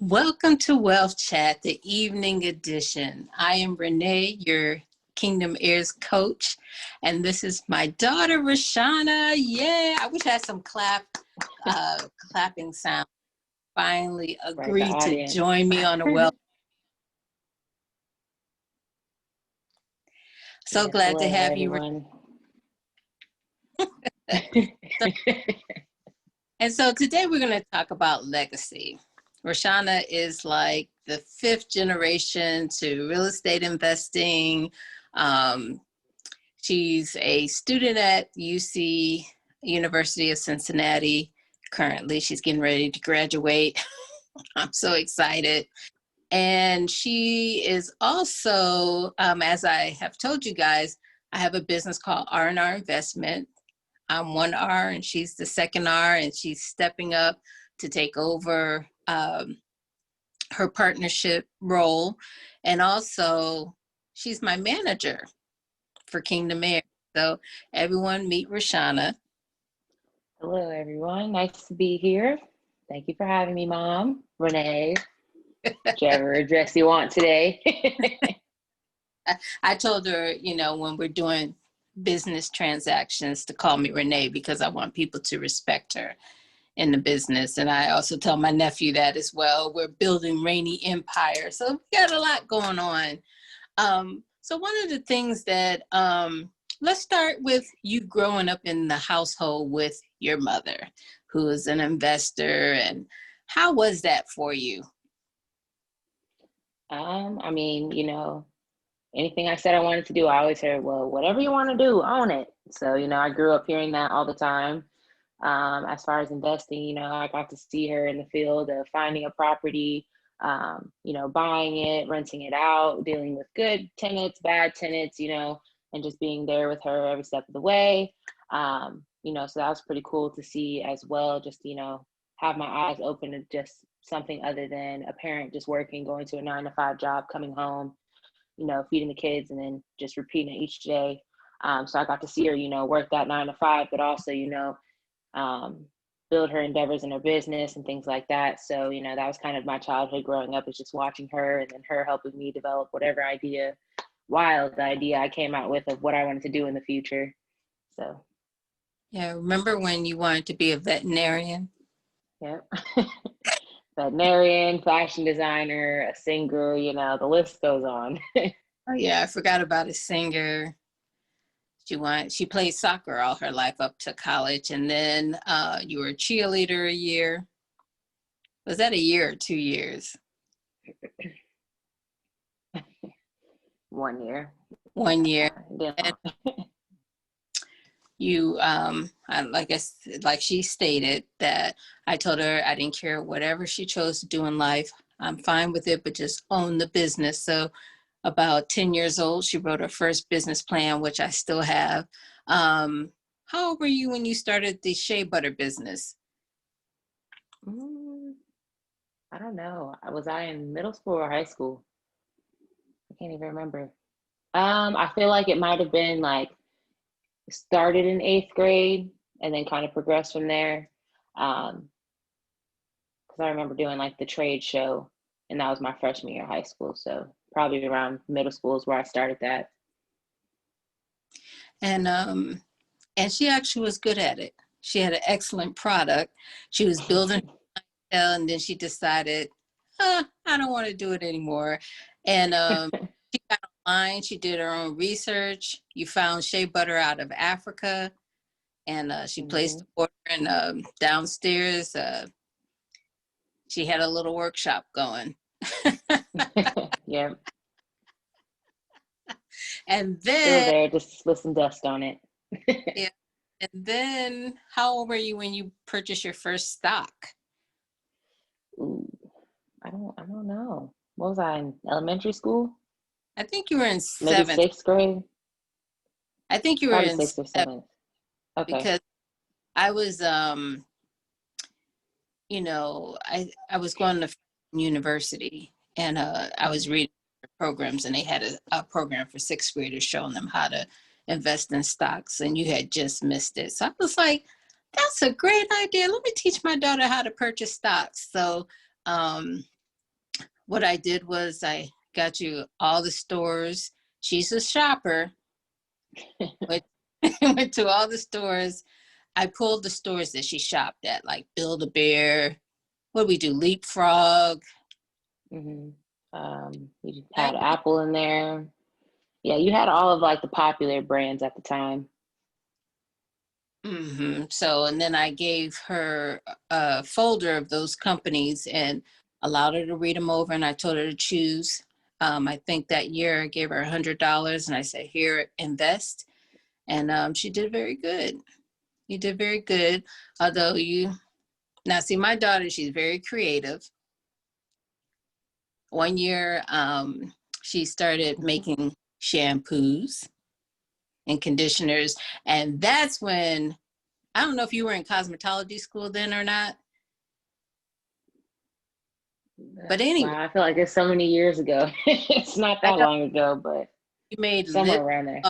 Welcome to Wealth Chat, the evening edition. I am Renee, your Kingdom Heirs coach, and this is my daughter, Rashana. Yeah, I wish I had some clapping sound. Finally Right, the agreed to audience. join me on the Wealth. So Yes, glad to hello have you. everyone. And so today we're going to talk about legacy. Rashana is like the fifth generation to real estate investing. Um, She's a student at UC, University of Cincinnati. Currently, she's getting ready to graduate. I'm so excited. And she is also, as I have told you guys, I have a business called R&R Investment. I'm one R and she's the second R, and she's stepping up to take over her partnership role. And also, she's my manager for Kingdom Air. So everyone meet Rashana. Hello everyone, nice to be here. Thank you for having me, Mom, Renee, whichever address you want today. I told her, when we're doing business transactions to call me Renee because I want people to respect her in the business. And I also tell my nephew that as well. We're building Rainy Empire. So we got a lot going on. So one of the things that, let's start with you growing up in the household with your mother, who is an investor. And how was that for you? I mean, anything I said I wanted to do, I always heard, well, whatever you want to do, own it. So, I grew up hearing that all the time. As far as investing, I got to see her in the field of finding a property, buying it, renting it out, dealing with good tenants, bad tenants, and just being there with her every step of the way. So that was pretty cool to see as well, just, have my eyes open to just something other than a parent just working, going to a 9 to 5 job, coming home, feeding the kids and then just repeating it each day. So I got to see her, work that 9 to 5, but also, um, build her endeavors in her business and things like that. So, that was kind of my childhood growing up, is just watching her and then her helping me develop whatever wild idea I came out with of what I wanted to do in the future. So, Yeah, remember when you wanted to be a veterinarian? yeah. Veterinarian, fashion designer, a singer, the list goes on. Oh yeah, I forgot about a singer. She played soccer all her life up to college, and then you were a cheerleader a year. Was that a year or 2 years? 1 year. 1 year. Yeah. And you, like she stated, that I told her I didn't care whatever she chose to do in life. I'm fine with it, but just own the business. So about 10 years old, she wrote her first business plan, which I still have. How old were you when you started the shea butter business? I don't know. Was I in middle school or high school? I can't even remember. I feel like it might have been like started in 8th grade and then kind of progressed from there. Because I remember doing like the trade show, and that was my freshman year of high school. So probably around middle school is where I started that. And she actually was good at it. She had an excellent product. She was building, and then she decided, I don't want to do it anymore. And she got online. She did her own research. You found shea butter out of Africa, and she placed the order. And downstairs, she had a little workshop going. Yeah. And Still then, there, just with some dust on it. yeah, and then, how old were you when you purchased your first stock? Ooh, I don't know. What was I in elementary school? I think you were in Maybe seventh. 6th grade? I think you were Probably in sixth or seventh seventh. Okay. because I was, I was going to university, and I was reading programs, and they had a program for sixth graders showing them how to invest in stocks, and you had just missed it. So I was like, that's a great idea. Let me teach my daughter how to purchase stocks. So what I did was I got you all the stores. She's a shopper. Went, went to all the stores. I pulled the stores that she shopped at, like Build-A-Bear. What do we do? Leapfrog. Hmm. You had Apple in there. Yeah, you had all of like the popular brands at the time. So, and then I gave her a folder of those companies and allowed her to read them over, and I told her to choose. I think that year I gave her $100 and I said, here, invest. And she did very good. You did very good. Although now see, my daughter, she's very creative. One year, she started making shampoos and conditioners. And that's when, I don't know if you were in cosmetology school then or not, but anyway, Wow, I feel like it's so many years ago. It's not I that know long ago, but you made somewhere lip. around there.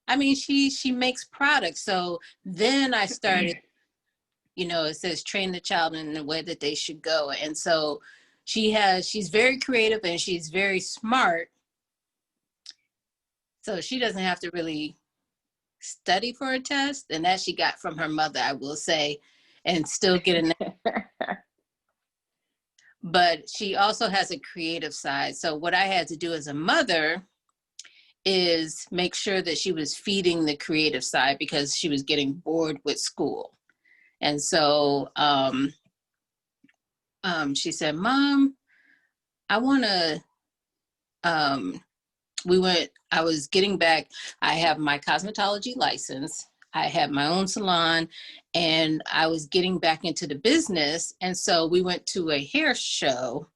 I mean, she makes products. So then I started, it says train the child in the way that they should go. And so she's very creative and she's very smart. So she doesn't have to really study for a test. And that she got from her mother, I will say, and still get an. But she also has a creative side. So what I had to do as a mother is make sure that she was feeding the creative side because she was getting bored with school. And so she said, Mom, I want to, I was getting back, I have my cosmetology license, I have my own salon, and I was getting back into the business. And so we went to a hair show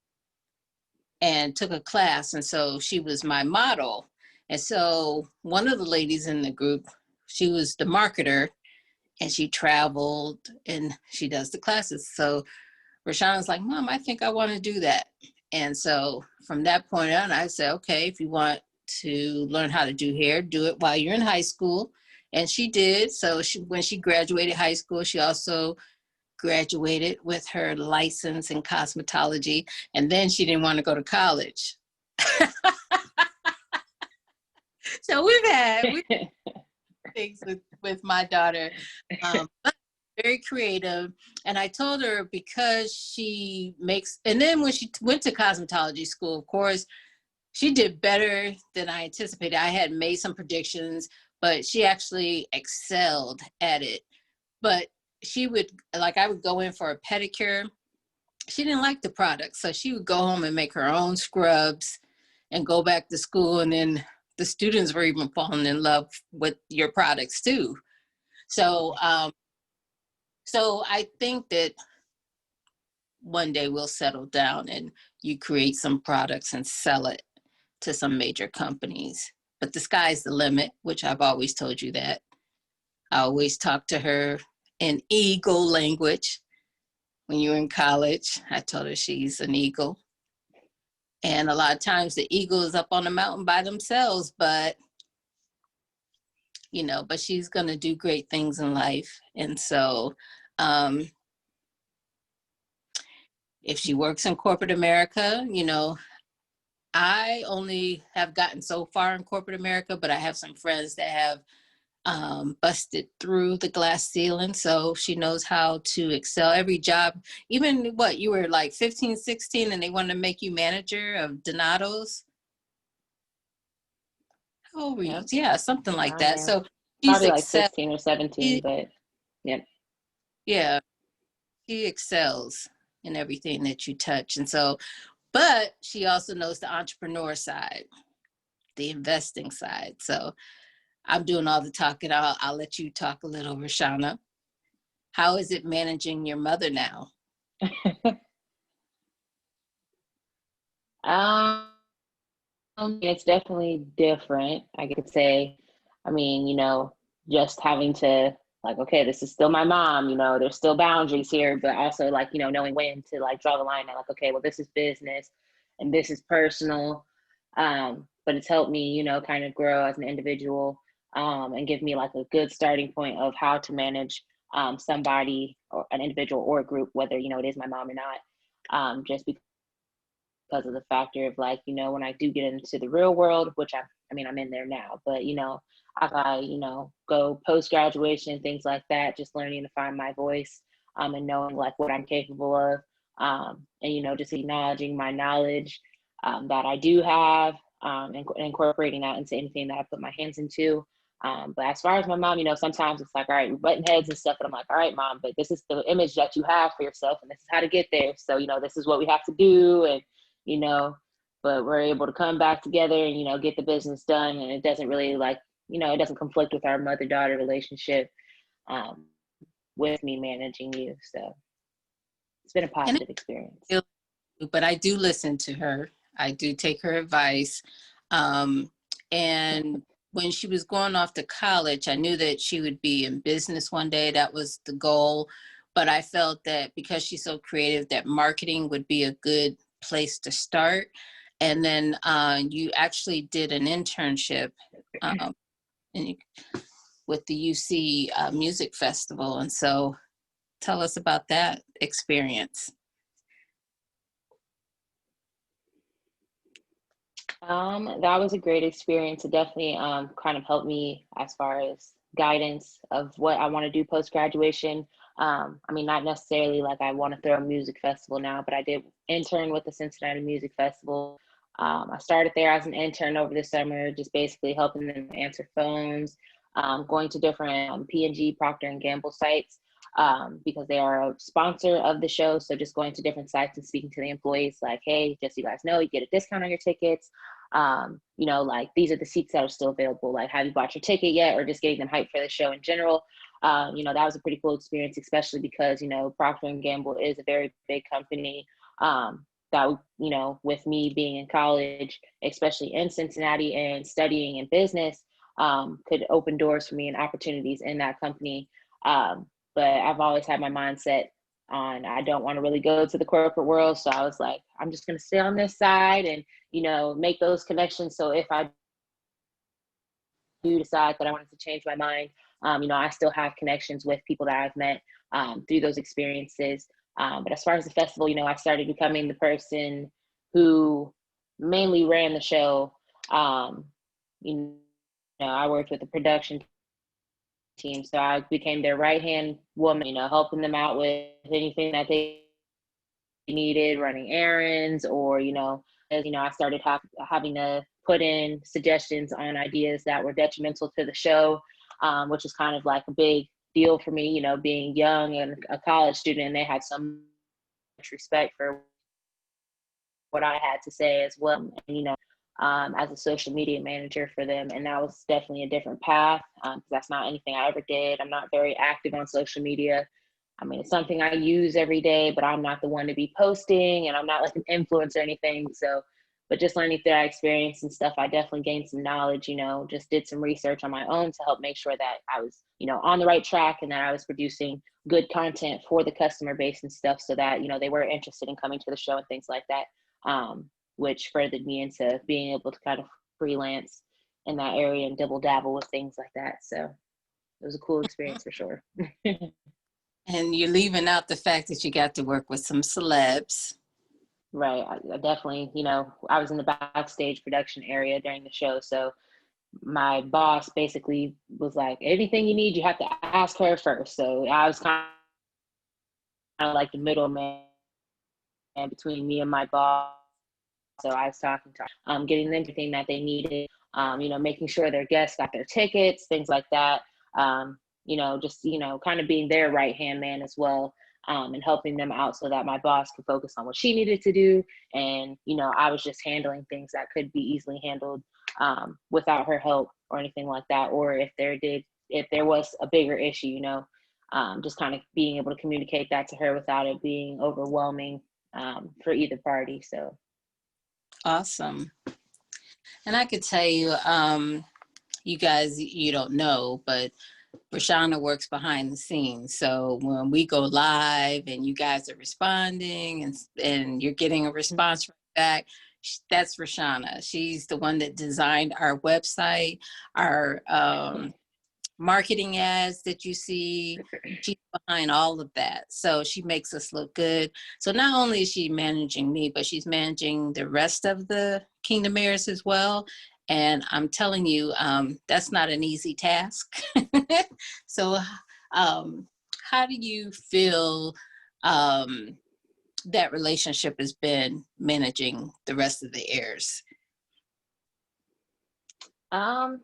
and took a class. And so she was my model. And so one of the ladies in the group, she was the marketer and she traveled and she does the classes. So Rashawn's like, Mom, I think I want to do that. And so from that point on, I said, okay, if you want to learn how to do hair, do it while you're in high school. And she did. So when she graduated high school, she also graduated with her license in cosmetology. And then she didn't want to go to college. So we things with my daughter. But very creative. And I told her because she makes, and then when she went to cosmetology school, of course, she did better than I anticipated. I had made some predictions, but she actually excelled at it. But she would, like, I would go in for a pedicure. She didn't like the product. So she would go home and make her own scrubs and go back to school. And then the students were even falling in love with your products too. So, so I think that one day we'll settle down and you create some products and sell it to some major companies. But the sky's the limit, which I've always told you that. I always talk to her in eagle language. When you're in college, I told her she's an eagle. And a lot of times the eagle is up on the mountain by themselves, but but she's going to do great things in life. And so if she works in corporate America, I only have gotten so far in corporate America, but I have some friends that have busted through the glass ceiling. So she knows how to excel every job. Even you were like 15, 16, and they wanted to make you manager of Donato's. How old were you? Yep, Yeah, something like around that. there. So she's Probably like excel. 16 or 17, but yep. Yeah, she excels in everything that you touch. And so, but she also knows the entrepreneur side, the investing side. So I'm doing all the talking. I'll let you talk a little, Rashana. How is it managing your mother now? Um, it's definitely different, I could say. I mean, just having to like, okay, this is still my mom, there's still boundaries here, but also like, knowing when to like draw the line at like, okay, well, this is business and this is personal. But it's helped me, kind of grow as an individual, and give me like a good starting point of how to manage somebody or an individual or a group, whether, it is my mom or not. Just because of the factor of like, you know, when I do get into the real world, which I mean, I'm in there now, but you know, as I, you know, go post graduation, things like that, just learning to find my voice, and knowing like what I'm capable of, and you know, just acknowledging my knowledge, that I do have, and incorporating that into anything that I put my hands into. But as far as my mom, you know, sometimes it's like, all right, we're butting heads and stuff. And I'm like, all right, mom, but this is the image that you have for yourself and this is how to get there. So, you know, this is what we have to do. And, you know, but we're able to come back together and, you know, get the business done. And it doesn't really like, you know, it doesn't conflict with our mother-daughter relationship, um, with me managing you. So it's been a And positive experience. but I do listen to her. I do take her advice. Um, and when she was going off to college, I knew that she would be in business one day. That was the goal. But I felt that because she's so creative, that marketing would be a good place to start. And then you actually did an internship um, and with the UC Music Festival. And so tell us about that experience. That was a great experience. It definitely kind of helped me as far as guidance of what I want to do post graduation. I mean, not necessarily like I want to throw a music festival now, but I did intern with the Cincinnati Music Festival. I started there as an intern over the summer, just basically helping them answer phones, going to different P&G, Procter and Gamble sites, because they are a sponsor of the show. So just going to different sites and speaking to the employees like, hey, just so you guys know, you get a discount on your tickets. You know, like these are the seats that are still available. Like, have you bought your ticket yet? Or just getting them hyped for the show in general. You know, that was a pretty cool experience, especially because, you know, Procter and Gamble is a very big company. That, you know, with me being in college, especially in Cincinnati and studying in business, could open doors for me and opportunities in that company. But I've always had my mindset on I don't want to really go to the corporate world. So I was like, I'm just going to stay on this side and, you know, make those connections. So if I do decide that I wanted to change my mind, you know, I still have connections with people that I've met through those experiences. But as far as the festival, you know, I started becoming the person who mainly ran the show. You know, I worked with the production team, so I became their right hand woman, you know, helping them out with anything that they needed, running errands, or you know, as you know, I started having to put in suggestions on ideas that were detrimental to the show, which is kind of like a big deal for me, you know, being young and a college student, and they had so much respect for what I had to say as well, and, you know, as a social media manager for them. And that was definitely a different path, because that's not anything I ever did. I'm not very active on social media. I mean, it's something I use every day, but I'm not the one to be posting and I'm not like an influencer or anything. So, but just learning through that experience and stuff, I definitely gained some knowledge, you know, just did some research on my own to help make sure that I was, you know, on the right track and that I was producing good content for the customer base and stuff so that, you know, they were interested in coming to the show and things like that. Which furthered me into being able to kind of freelance in that area and double dabble with things like that. So it was a cool experience for sure. And you're leaving out the fact that you got to work with some celebs. Right. I definitely, you know, I was in the backstage production area during the show. So my boss basically was like, anything you need, you have to ask her first. So I was kind of like the middleman between me and my boss. So I was talking to getting them everything that they needed, you know, making sure their guests got their tickets, things like that. You know, just, you know, kind of being their right hand man as well, and helping them out so that my boss could focus on what she needed to do. And, you know, I was just handling things that could be easily handled without her help or anything like that. Or if there was a bigger issue, you know, just kind of being able to communicate that to her without it being overwhelming for either party. So Awesome. And I could tell you, you guys, you don't know, but Rashana works behind the scenes. So when we go live and you guys are responding and you're getting a response back, that's Rashana. She's the one that designed our website, our marketing ads that you see. She's behind all of that. So she makes us look good. So not only is she managing me, but she's managing the rest of the Kingdom Heirs as well. And I'm telling you, that's not an easy task. So how do you feel that relationship has been managing the rest of the heirs? Um,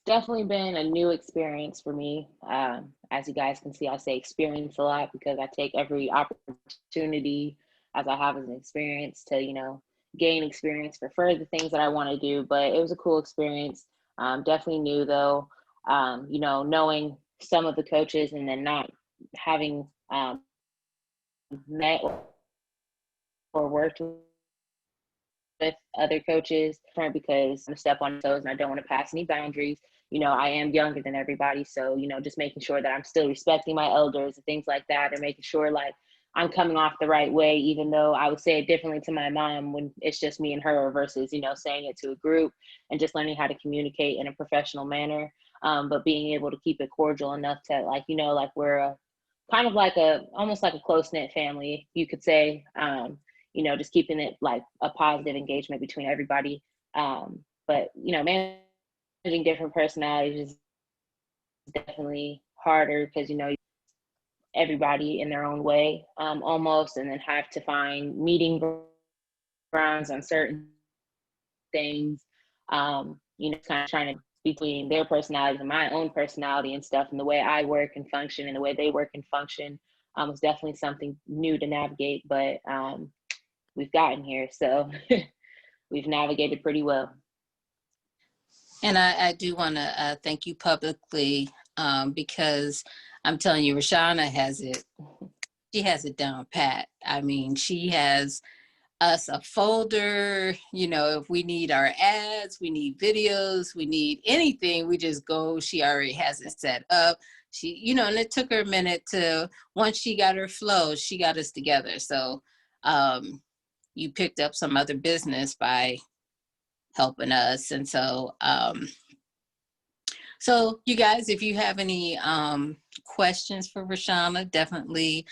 Definitely been a new experience for me. As you guys can see, I say experience a lot because I take every opportunity as I have as an experience to, gain experience for further things that I want to do. But it was a cool experience. Definitely new though. Knowing some of the coaches and then not having met or worked with other coaches because I'm a step on toes and I don't want to pass any boundaries. I am younger than everybody. So, just making sure that I'm still respecting my elders and things like that, and making sure like I'm coming off the right way, even though I would say it differently to my mom when it's just me and her versus, saying it to a group, and just learning how to communicate in a professional manner. But being able to keep it cordial enough to like we're kind of like almost like a close knit family, you could say. Just keeping it like a positive engagement between everybody. But managing different personalities is definitely harder because everybody in their own way, almost, and then have to find meeting grounds on certain things. Kind of trying to between their personalities and my own personality and stuff, and the way I work and function and the way they work and function was definitely something new to navigate. But we've gotten here, so we've navigated pretty well. And I do want to thank you publicly because I'm telling you, Rashana has it. She has it down pat. I mean, she has us a folder. If we need our ads, we need videos, we need anything, we just go. She already has it set up. She, and it took her a minute to, once she got her flow, she got us together. So you picked up some other business by helping us. And so you guys, if you have any questions for Rashana, definitely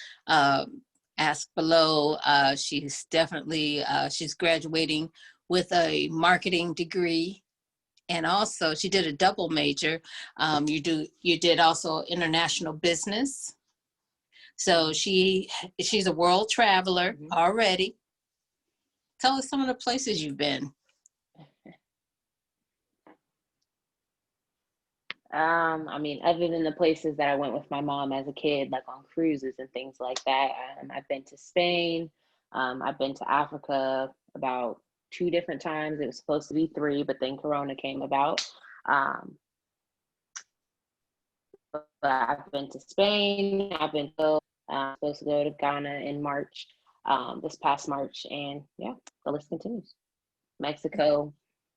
ask below. She's definitely she's graduating with a marketing degree, and also she did a double major. You did also international business. So she's a world traveler already. Tell us some of the places you've been. Other than the places that I went with my mom as a kid, like on cruises and things like that, I've been to Spain. I've been to Africa about 2 different times. It was supposed to be 3, but then Corona came about. But I've been to Spain. I've been supposed to go to Ghana in March, this past March, and yeah, the list continues. Mexico.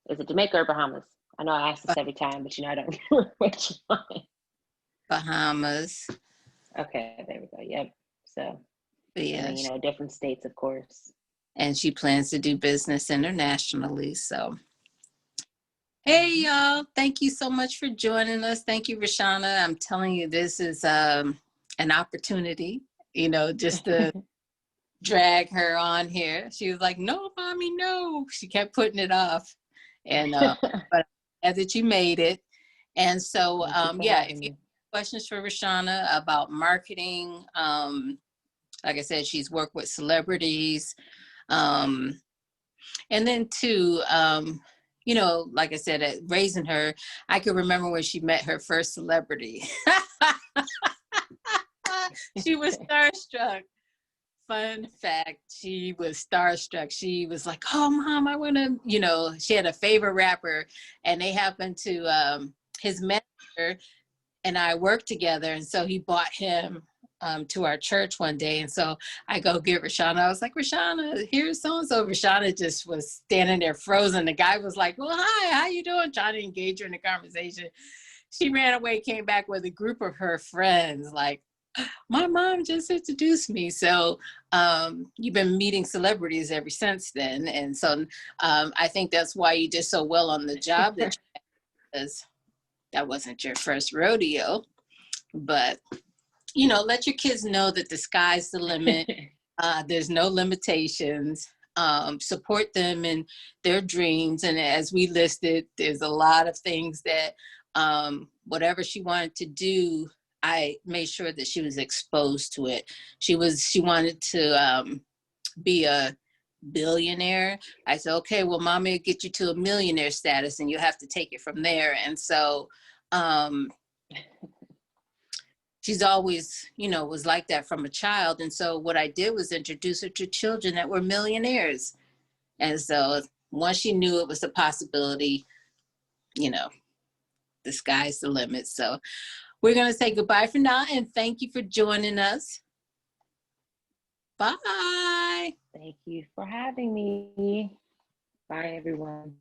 Is it Jamaica or Bahamas? I know I ask this every time, but I don't remember which one. Bahamas. Okay, there we go. Yep. So, yeah, and then, different states, of course. And she plans to do business internationally. So, hey, y'all. Thank you so much for joining us. Thank you, Rashana. I'm telling you, this is an opportunity, just to drag her on here. She was like, no, mommy, no. She kept putting it off. And but as that you made it. And so, if you have questions for Rashana about marketing, like I said, she's worked with celebrities. And then too, like I said, raising her, I can remember when she met her first celebrity. She was starstruck. Fun fact, she was starstruck. She was like, oh, Mom, I want to, she had a favorite rapper, and they happened to, his manager and I worked together. And so he brought him to our church one day. And so I go get Rashana. I was like, Rashana, here's so-and-so. Rashana just was standing there frozen. The guy was like, well, hi, how you doing? Trying to engage her in the conversation. She ran away, came back with a group of her friends, like, my mom just introduced me. So you've been meeting celebrities ever since then. And so I think that's why you did so well on the job that you had. that wasn't your first rodeo, but you know, let your kids know that the sky's the limit. There's no limitations. Support them in their dreams. And as we listed, there's a lot of things that whatever she wanted to do, I made sure that she was exposed to it. She wanted to be a billionaire. I said, okay, well, mommy will get you to a millionaire status and you have to take it from there. And so she's always, you know, was like that from a child. And so what I did was introduce her to children that were millionaires. And so once she knew it was a possibility, you know, the sky's the limit. So we're going to say goodbye for now and thank you for joining us. Bye. Thank you for having me. Bye, everyone.